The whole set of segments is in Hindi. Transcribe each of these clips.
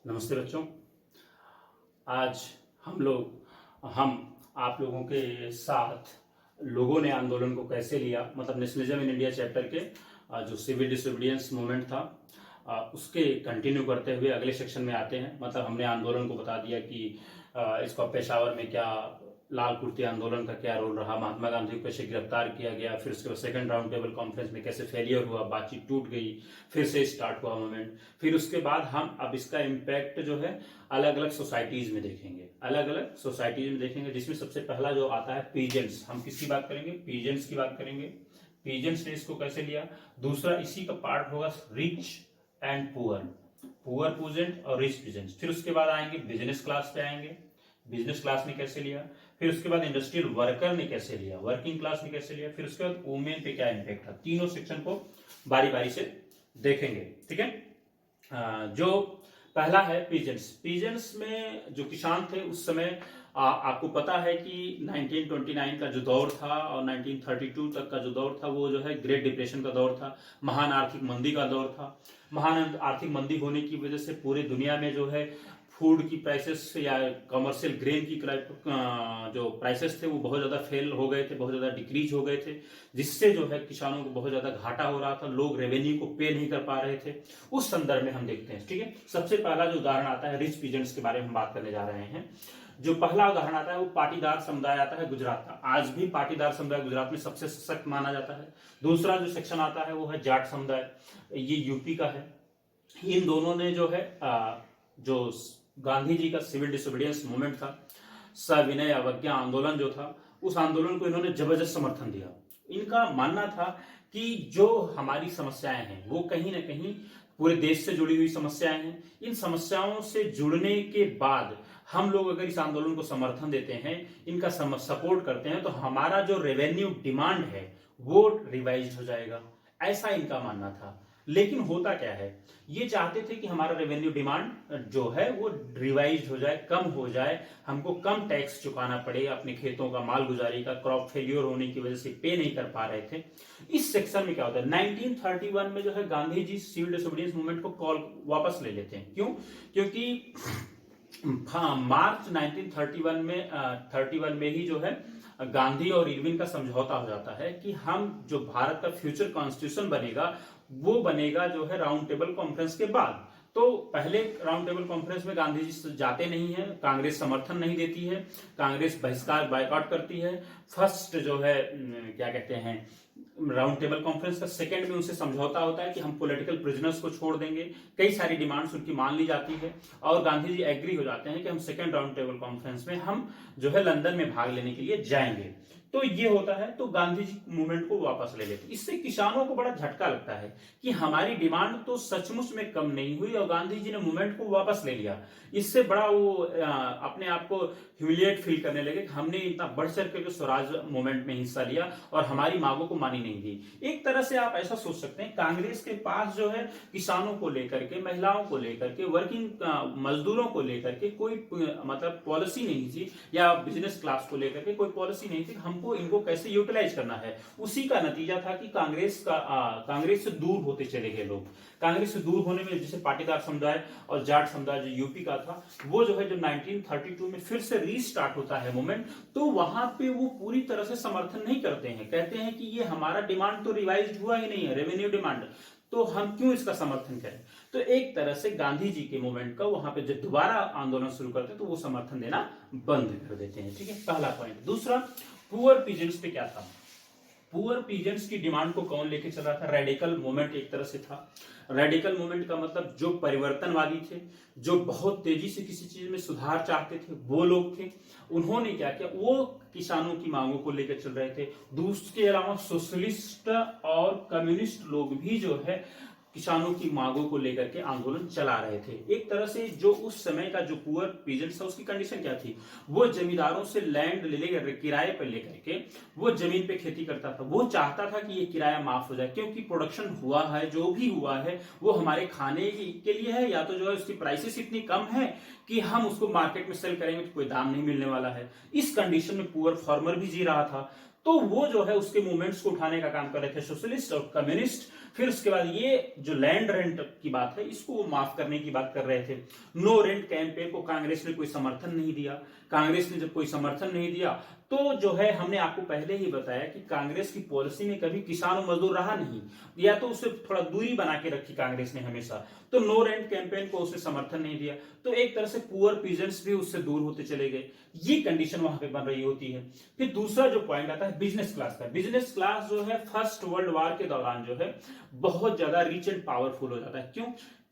नमस्ते बच्चों। आज हम आप लोगों के साथ लोगों ने आंदोलन को कैसे लिया, मतलब नेशनलिज्म इन इंडिया चैप्टर के जो सिविल डिसोबीडियंस मूवमेंट था उसके कंटिन्यू करते हुए अगले सेक्शन में आते हैं। मतलब हमने आंदोलन को बता दिया कि इसका पेशावर में क्या लाल कुर्ती आंदोलन का क्या रोल रहा, महात्मा गांधी को कैसे गिरफ्तार किया गया, फिर उसके बाद सेकंड राउंड टेबल कॉन्फ्रेंस में कैसे फेलियर हुआ, बातचीत टूट गई, फिर से स्टार्ट हुआ मूवमेंट। फिर उसके बाद हम अब इसका इम्पैक्ट जो है अलग अलग सोसाइटीज में देखेंगे, जिसमें सबसे पहला जो आता है पीजेंट्स। हम किसकी बात करेंगे? पीजेंट्स की बात करेंगे। पीजेंट्स ने इसको कैसे लिया। दूसरा इसी का पार्ट होगा रिच एंड पुअर पीजेंट और रिच पीजेंट्स। फिर उसके बाद आएंगे बिजनेस क्लास पे आएंगे, बिजनेस क्लास ने कैसे लिया। फिर उसके बाद इंडस्ट्रियल वर्कर ने कैसे लिया, वर्किंग क्लास ने कैसे लिया। फिर उसके बाद वुमेन पे क्या इम्पैक्ट था। तीनों सेक्शन को बारी बारी से देखेंगे, ठीक है। जो पहला है पीजेंट्स में जो किसान थे उस समय आपको पता है कि 1929 का जो दौर था और 1932 तक का जो दौर था वो जो है ग्रेट डिप्रेशन का दौर था, महान आर्थिक मंदी का दौर था। महान आर्थिक मंदी होने की वजह से पूरे दुनिया में जो है फूड की प्राइसेस या कमर्शियल ग्रेन की जो प्राइसेस थे वो बहुत ज़्यादा फेल हो गए थे, बहुत ज़्यादा डिक्रीज हो गए थे, जिससे जो है किसानों को बहुत ज़्यादा घाटा हो रहा था, लोग रेवेन्यू को पे नहीं कर पा रहे थे। उस संदर्भ में हम देखते हैं, ठीक है। सबसे पहला जो उदाहरण आता है रिच पीजेंट्स के बारे में हम बात करने जा रहे हैं। जो पहला उदाहरण आता है वो पाटीदार समुदाय आता है गुजरात का। आज भी पाटीदार समुदाय गुजरात में सबसे सशक्त माना जाता है। दूसरा जो सेक्शन आता है वो है जाट समुदाय, ये यूपी का है। इन दोनों ने जो है जो गांधी जी का सिविल डिसोबीडियंस मूवमेंट था, सविनय अवज्ञा आंदोलन जो था, उस आंदोलन को इन्होंने जबरदस्त समर्थन दिया। इनका मानना था कि जो हमारी समस्याएं हैं वो कहीं ना कहीं पूरे देश से जुड़ी हुई समस्याएं हैं। इन समस्याओं से जुड़ने के बाद हम लोग अगर इस आंदोलन को समर्थन देते हैं, इनका सपोर्ट करते हैं, तो हमारा जो रेवेन्यू डिमांड है वो रिवाइज हो जाएगा, ऐसा इनका मानना था। लेकिन होता क्या है, ये चाहते थे कि हमारा रेवेन्यू डिमांड जो है वो रिवाइज हो जाए, कम हो जाए, हमको कम टैक्स चुकाना पड़े, अपने खेतों का माल गुजारी का क्रॉप फेल्योर होने की वजह से पे नहीं कर पा रहे थे। इस सेक्शन में क्या होता है, 1931 में जो है Gandhi ji civil disobedience movement को कॉल वापस ले लेते हैं। क्यों? क्योंकि मार्च 1931 में 31 में ही जो है गांधी और इरविन का समझौता हो जाता है कि हम जो भारत का फ्यूचर कॉन्स्टिट्यूशन बनेगा वो बनेगा जो है राउंड टेबल कॉन्फ्रेंस के बाद। तो पहले राउंड टेबल कॉन्फ्रेंस में गांधी जी जाते नहीं है, कांग्रेस समर्थन नहीं देती है, कांग्रेस बहिष्कार बायकॉट करती है। फर्स्ट जो है क्या कहते हैं राउंड टेबल कॉन्फ्रेंस का सेकंड में उनसे समझौता होता है कि हम पॉलिटिकल प्रिजनर्स को छोड़ देंगे, कई सारी डिमांड्स उनकी मान ली जाती है और गांधी जी एग्री हो जाते हैं कि हम सेकंड राउंड टेबल कॉन्फ्रेंस में हम जो है लंदन में भाग लेने के लिए जाएंगे। तो ये होता है, तो गांधी जी मूवमेंट को वापस ले लेते। इससे किसानों को बड़ा झटका लगता है कि हमारी डिमांड तो सचमुच में कम नहीं हुई और गांधी जी ने मूवमेंट को वापस ले लिया। इससे बड़ा वो अपने आप को ह्यूमिलिएट फील करने लगे कि हमने इतना बढ़ चढ़ करके स्वराज मूवमेंट में हिस्सा लिया और हमारी मांगों को मानी नहीं दी। एक तरह से आप ऐसा सोच सकते हैं, कांग्रेस के पास जो है किसानों को लेकर के, महिलाओं को लेकर के, वर्किंग मजदूरों को लेकर के कोई मतलब पॉलिसी नहीं थी, या बिजनेस क्लास को लेकर के कोई पॉलिसी नहीं थी, हमको इनको कैसे यूटिलाइज करना है। उसी का नतीजा था कि कांग्रेस से दूर होते चले गए लोग। कांग्रेस से दूर होने में जैसे पाटीदार समुदाय और जाट समुदाय जो यूपी का था, वो जो है जब 1932 में फिर से रीस्टार्ट होता है मूवमेंट, तो वहां पे वो पूरी तरह से समर्थन नहीं करते हैं। कहते हैं कि ये हमारा डिमांड तो रिवाइज हुआ ही नहीं है, रेवेन्यू डिमांड, तो हम क्यों इसका समर्थन करें। तो एक तरह से गांधी जी के मूवमेंट का वहां पे जब दोबारा आंदोलन शुरू करते हैं तो वो समर्थन देना बंद कर देते हैं, ठीक है, पहला पॉइंट। दूसरा, पुअर पीजेंट्स पे क्या था। पुअर पीजेंट्स की डिमांड को कौन लेके चल रहा था? रेडिकल मूवमेंट एक तरह से था। रेडिकल मूवमेंट का मतलब जो परिवर्तनवादी थे, जो बहुत तेजी से किसी चीज में सुधार चाहते थे, वो लोग थे। उन्होंने क्या किया, वो किसानों की मांगों को लेकर चल रहे थे। दूसरे के अलावा सोशलिस्ट और कम्युनिस्ट लोग भी जो है किसानों की मांगों को लेकर के आंदोलन चला रहे थे। एक तरह से जो उस समय का जो पुअर पीजेंट्स था उसकी कंडीशन क्या थी, वो जमींदारों से लैंड लेकर किराए पर लेकर के वो जमीन पे खेती करता था। वो चाहता था कि ये किराया माफ हो जाए, क्योंकि प्रोडक्शन हुआ है, जो भी हुआ है वो हमारे खाने के लिए है, या तो जो है उसकी प्राइसेस इतनी कम है कि हम उसको मार्केट में सेल करेंगे तो कोई दाम नहीं मिलने वाला है। इस कंडीशन में पुअर फार्मर भी जी रहा था। तो वो जो है उसके मूवमेंट्स को उठाने का काम कर रहे थे सोशलिस्ट और कम्युनिस्ट। फिर उसके बाद ये जो लैंड रेंट की बात है इसको वो माफ करने की बात कर रहे थे। नो रेंट कैंपेन को कांग्रेस ने कोई समर्थन नहीं दिया। कांग्रेस ने जब कोई समर्थन नहीं दिया तो जो है हमने आपको पहले ही बताया कि कांग्रेस की पॉलिसी में कभी किसान और मजदूर रहा नहीं, या तो उससे थोड़ा दूरी बना के रखी कांग्रेस ने हमेशा। तो नो रेंट कैंपेन को उसने समर्थन नहीं दिया, तो एक तरह से पुअर पीजेंट्स भी उससे दूर होते चले गए। ये कंडीशन वहां पे बन रही होती है। फिर दूसरा जो पॉइंट आता है बिजनेस क्लास का। बिजनेस क्लास जो है फर्स्ट वर्ल्ड वॉर के दौरान जो है बहुत ज्यादा रिच एंड पावरफुल हो जाता है।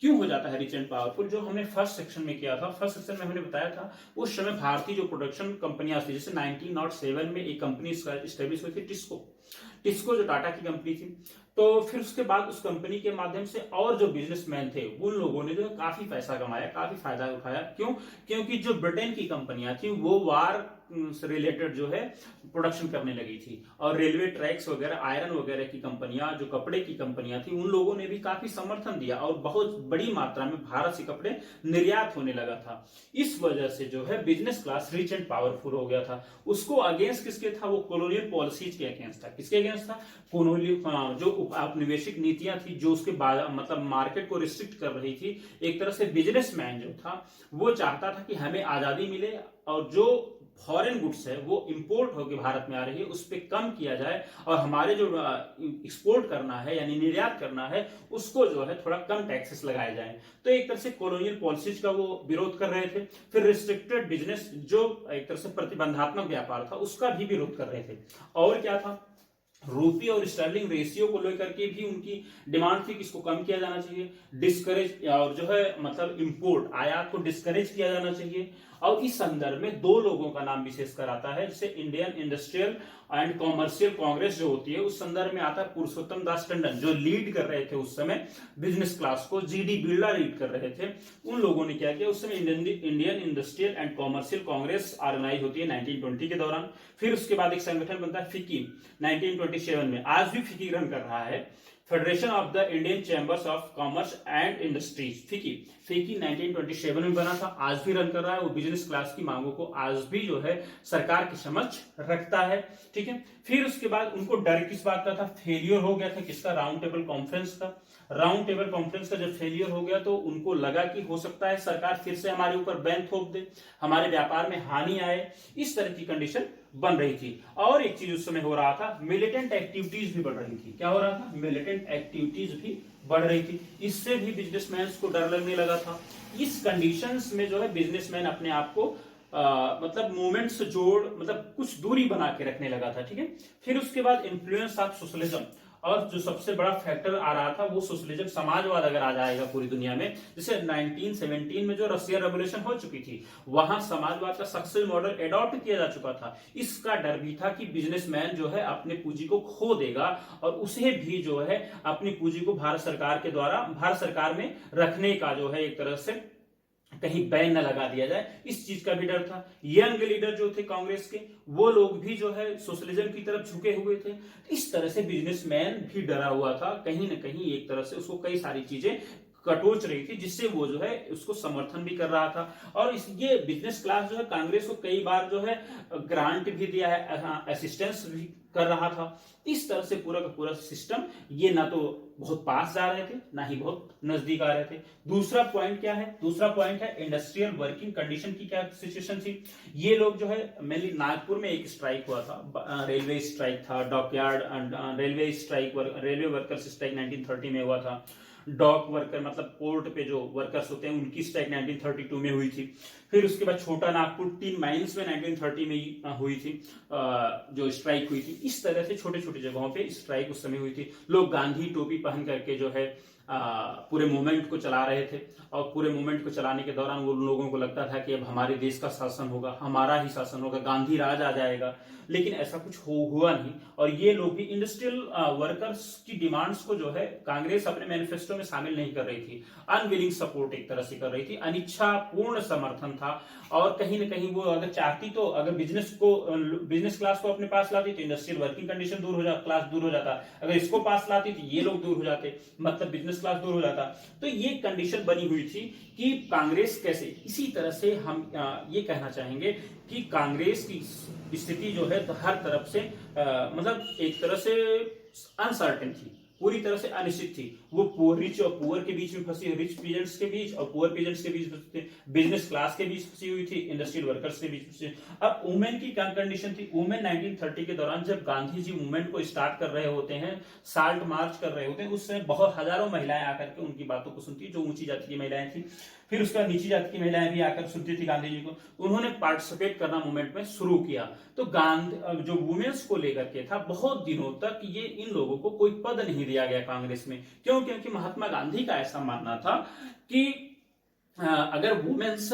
क्यों हो जाता है रिच एंड पावरफुल? जो हमने फर्स्ट सेक्शन में किया था, फर्स्ट सेक्शन में हमने बताया था उस समय भारतीय जो प्रोडक्शन कंपनियां थी, जैसे 1907 में एक कंपनी स्टैब्लिश हुई थी टिस्को जो टाटा की कंपनी थी। तो फिर उसके बाद उस कंपनी के माध्यम से और जो बिजनेसमैन थे उन लोगों ने जो काफी पैसा कमाया, काफी फायदा उठाया। क्योंकि जो ब्रिटेन की कंपनियां थी वो वार से रिलेटेड जो है प्रोडक्शन करने लगी थी, और रेलवे ट्रैक्स वगैरह, आयरन वगैरह की कंपनियां, जो कपड़े की कंपनियां थी, उन लोगों ने भी काफी समर्थन दिया और बहुत बड़ी मात्रा में भारत से कपड़े निर्यात होने लगा था। इस वजह से जो है business class rich and powerful हो गया था। उसको अगेंस्ट किसके था? वो कॉलोनियल पॉलिसीज के अगेंस्ट था। किसके अगेंस्ट था? कॉलोनियल जो औपनिवेशिक नीतियां थी जो उसके मतलब मार्केट को रिस्ट्रिक्ट कर रही थी। एक तरह से बिजनेसमैन जो था वो चाहता था कि हमें आजादी मिले और जो फॉरेन गुड्स है वो इंपोर्ट होकर भारत में आ रही है उस पर कम किया जाए, और हमारे जो एक्सपोर्ट करना है यानी निर्यात करना है उसको जो है थोड़ा कम टैक्सेस लगाए जाए। तो एक तरह से कॉलोनियल पॉलिसीज का वो विरोध कर रहे थे। फिर रिस्ट्रिक्टेड बिजनेस जो एक तरह से प्रतिबंधात्मक व्यापार था उसका भी विरोध कर रहे थे। और क्या था? रूपी और स्टर्लिंग रेशियो को लेकर के भी उनकी डिमांड थी कि इसको कम किया जाना चाहिए, डिस्करेज और जो है मतलब इंपोर्ट आयात को डिस्करेज किया जाना चाहिए। और इस संदर्भ में दो लोगों का नाम विशेषकर आता है, जैसे Indian Industrial and Commercial Congress जो होती है उस संदर्भ में आता है पुरुषोत्तम दास टंडन, जो लीड कर रहे थे उस समय बिजनेस क्लास को, जीडी बिरला लीड कर रहे थे। उन लोगों ने क्या किया, उस समय Indian Industrial and Commercial Congress organise होती है 1920 के दौरान। फिर उसके बाद एक संगठन बनता है फिक्की 1927 में, आज भी फिक्की रन कर रहा है, federation of the Indian chambers of Commerce and industries. FICCI 1927 में बना था, आज भी रन कर रहा है। वो बिजनेस क्लास की मांगों को आज भी जो है सरकार के समक्ष रखता है। ठीक है, फिर उसके बाद उनको डर किस बात का था? फेलियर हो गया था किसका? राउंड टेबल कॉन्फ्रेंस का। राउंड टेबल कॉन्फ्रेंस का जब फेलियर हो गया तो उनको लगा कि हो सकता है सरकार फिर से हमारे ऊपर बैन थोप दे, हमारे व्यापार में हानि आए, इस तरह की कंडीशन बन रही थी। और एक चीज उस समय हो रहा था, मिलिटेंट एक्टिविटीज भी बढ़ रही थी। क्या हो रहा था? मिलिटेंट एक्टिविटीज भी बढ़ रही थी। इससे भी बिजनेसमैन को डर लगने लगा था। इस कंडीशंस में जो है बिजनेसमैन अपने आप को मतलब मूवमेंट से मतलब कुछ दूरी बना के रखने लगा था। ठीक है, फिर उसके बाद इन्फ्लुएंस ऑफ सोशलिज्म, और जो सबसे बड़ा फैक्टर आ रहा था वो सोशलिज्म, समाजवाद अगर आ जाएगा पूरी दुनिया में, जैसे 1917 में जो रशियन रेवोल्यूशन हो चुकी थी वहां समाजवाद का सक्सेस मॉडल एडॉप्ट किया जा चुका था। इसका डर भी था कि बिजनेसमैन जो है अपने पूंजी को खो देगा और उसे भी जो है अपनी पूंजी को भारत सरकार के द्वारा भारत सरकार में रखने का जो है एक तरह से कहीं बैन न लगा दिया जाए, इस चीज का भी डर था। यंग लीडर जो थे कांग्रेस के वो लोग भी जो है सोशलिज्म की तरफ झुके हुए थे। इस तरह से बिजनेसमैन भी डरा हुआ था, कहीं ना कहीं एक तरह से उसको कई सारी चीजें कटोच रही थी जिससे वो जो है उसको समर्थन भी कर रहा था। और ये बिजनेस क्लास जो है कांग्रेस को कई बार जो है ग्रांट भी दिया है, असिस्टेंस भी कर रहा था। इस तरह से पूरा का पूरा सिस्टम ये ना तो बहुत पास जा रहे थे ना ही बहुत नजदीक आ रहे थे। दूसरा पॉइंट क्या है? दूसरा पॉइंट है इंडस्ट्रियल वर्किंग कंडीशन की क्या सिचुएशन थी। ये लोग जो है मेनली नागपुर में एक स्ट्राइक हुआ था, रेलवे स्ट्राइक था, डॉकयार्ड रेलवे वर्कर्स स्ट्राइक 1930 में हुआ था। डॉक वर्कर मतलब पोर्ट पे जो वर्कर्स होते हैं उनकी स्ट्राइक 1932 में हुई थी। फिर उसके बाद छोटा नागपुर टीन माइंस में 1930 में हुई थी, जो स्ट्राइक हुई थी। इस तरह से छोटे छोटे जगहों पे स्ट्राइक उस समय हुई थी। लोग गांधी टोपी पहन करके जो है पूरे मूवमेंट को चला रहे थे, और पूरे मूवमेंट को चलाने के दौरान वो लोगों को लगता था कि अब हमारे देश का शासन होगा, हमारा ही शासन होगा, गांधी राज आ जाएगा। लेकिन ऐसा कुछ हुआ नहीं। और ये लोग भी इंडस्ट्रियल वर्कर्स की डिमांड्स को जो है कांग्रेस अपने मैनिफेस्टो में शामिल नहीं कर रही थी, अनविलिंग सपोर्ट एक तरह से कर रही थी, अनिच्छा पूर्ण समर्थन था। और कहीं ना कहीं वो अगर चाहती तो अगर बिजनेस क्लास को अपने पास लाती तो इंडस्ट्रियल वर्किंग कंडीशन क्लास दूर हो जाता, अगर इसको पास लाती तो ये लोग दूर हो जाते, मतलब बिजनेस क्लास दूर हो जाता। तो ये कंडीशन बनी हुई थी कि कांग्रेस कैसे, इसी तरह से हम ये कहना चाहेंगे कि कांग्रेस की स्थिति जो है तो हर तरफ से मतलब एक तरह से अनसर्टेन थी, पूरी तरह से अनिश्चित थी। वो रिच और पुअर के बीच में फंसी, रिच पीजेंट्स के बीच और पुअर पीजेंट्स के बीच फंसी, बिजनेस क्लास के बीच फंसी हुई थी, इंडस्ट्रियल वर्कर्स के बीच फंसी। अब वुमेन की क्या कंडीशन थी? वुमेन 1930 के दौरान जब गांधी जी मूवमेंट को स्टार्ट कर रहे होते हैं, साल्ट मार्च कर रहे होते हैं, उस समय बहुत हजारों महिलाएं आकर के उनकी बातों को सुनती, जो ऊंची जाति की महिलाएं थी। फिर उसके बाद नीची जाति की महिलाएं भी आकर सुनती थी गांधी जी को। उन्होंने पार्टिसिपेट करना मूवमेंट में शुरू किया। तो गांधी जो वुमेन्स को लेकर के था, बहुत दिनों तक ये इन लोगों को कोई पद नहीं दिया गया कांग्रेस में। क्यों? क्योंकि महात्मा गांधी का ऐसा मानना था कि अगर वुमेन्स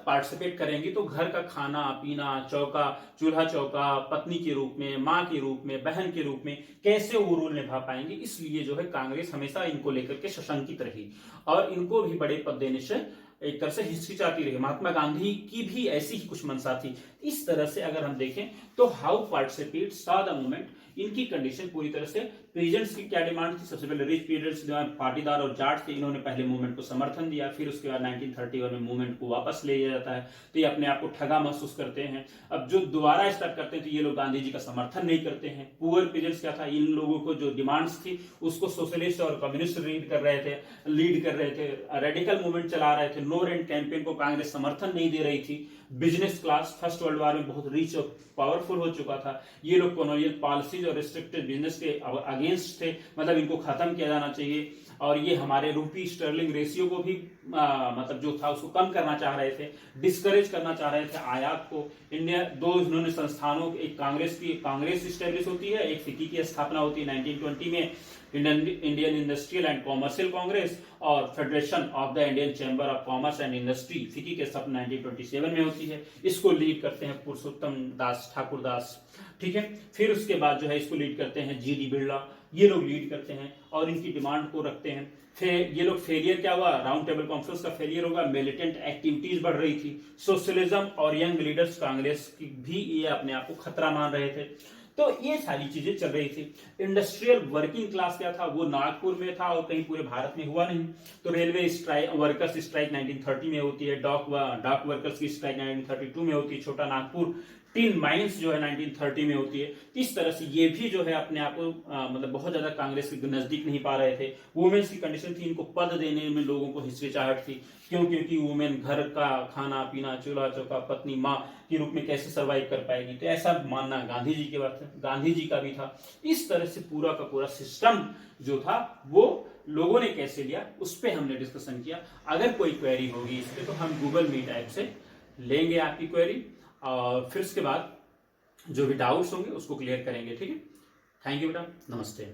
पार्टिसिपेट करेंगी तो घर का खाना पीना, चौका चूल्हा चौका, पत्नी के रूप में, माँ के रूप में, बहन के रूप में कैसे वो रोल निभा पाएंगे। इसलिए जो है कांग्रेस हमेशा इनको लेकर के सशंकित रही और इनको भी बड़े पद देने से एक तरह से हिचकिचाती रही। महात्मा गांधी की भी ऐसी ही कुछ मंशा थी। इस तरह से अगर हम देखें तो हाउ पार्टिसिपेट सा द मूवमेंट, इनकी कंडीशन पूरी तरह से पीजेंट्स की क्या डिमांड थी? सबसे पहले रिच पीजेंट्स पाटीदार और जाट थे, इन्होंने पहले मूवमेंट को समर्थन दिया। फिर उसके बाद 1931 में मूवमेंट को वापस ले लिया जाता है, तो ये अपने आप को ठगा महसूस करते हैं। अब जो दोबारा स्टार्ट करते हैं तो ये लोग गांधी जी का समर्थन नहीं करते हैं। पुअर पीजेंट्स क्या था? इन लोगों को जो डिमांड्स थी उसको सोशलिस्ट और कम्युनिस्ट लीड कर रहे थे, रेडिकल मूवमेंट चला रहे थे। नो रेंट कैंपेन को कांग्रेस समर्थन नहीं दे रही थी। Business class first world war में बहुत रिच और पावरफुल हो चुका था। ये लोग कॉलोनियल पॉलिसीज और रिस्ट्रिक्टेड बिजनेस के अगेंस्ट थे, मतलब इनको खत्म किया जाना चाहिए। और ये हमारे रूपी स्टर्लिंग रेशियो को भी मतलब जो था उसको कम करना चाह रहे थे, डिस्करेज करना चाह रहे थे आयात को। इंडिया दो इन्होंने संस्थानों, एक कांग्रेस स्टैब्लिश होती है, एक फिक्की की स्थापना होती है 1920 में, Indian Industrial and Commercial Congress, और Federation of the Indian Chamber of Commerce and Industry FICCI के स्थापना 1927 में होती है। इसको लीड करते हैं पुरुषोत्तम दास ठाकुर दास, ठीक है। फिर उसके बाद जो है इसको लीड करते हैं जीडी बिरला, ये लोग लीड करते हैं और इनकी डिमांड को रखते हैं। फिर ये लोग फेलियर क्या हुआ? राउंड टेबल कॉन्फ्रेंस का फेलियर होगा, मिलिटेंट एक्टिविटीज बढ़ रही थी, सोशलिज्म और यंग लीडर्स कांग्रेस की भी ये अपने आप को खतरा मान रहे थे। तो ये सारी चीजें चल रही थी। इंडस्ट्रियल वर्किंग क्लास क्या था? वो नागपुर में था और कहीं पूरे भारत में हुआ नहीं। तो रेलवे स्ट्राइक, वर्कर्स स्ट्राइक 1930 में होती है, डाक वर्कर्स की स्ट्राइक 1932 में होती है, छोटा नागपुर टिन माइंस जो है 1930 में होती है। इस तरह से ये भी जो है अपने आप को मतलब बहुत ज्यादा कांग्रेस के नजदीक नहीं पा रहे थे। वुमेन्स की कंडीशन थी, इनको पद देने में लोगों को हिचकिचाहट थी। क्यों? क्योंकि वुमेन घर का खाना पीना, चूल्हा चौका, पत्नी माँ के रूप में कैसे सर्वाइव कर पाएगी। तो ऐसा मानना गांधी जी के बात है, गांधी जी का भी था। इस तरह से पूरा का पूरा सिस्टम जो था वो लोगों ने कैसे लिया, उस पर हमने डिस्कशन किया। अगर कोई क्वेरी होगी इस पर तो हम गूगल मीट ऐप से लेंगे आपकी क्वेरी और फिर उसके बाद जो भी डाउट्स होंगे उसको क्लियर करेंगे, ठीक है। थैंक यू बेटा, नमस्ते।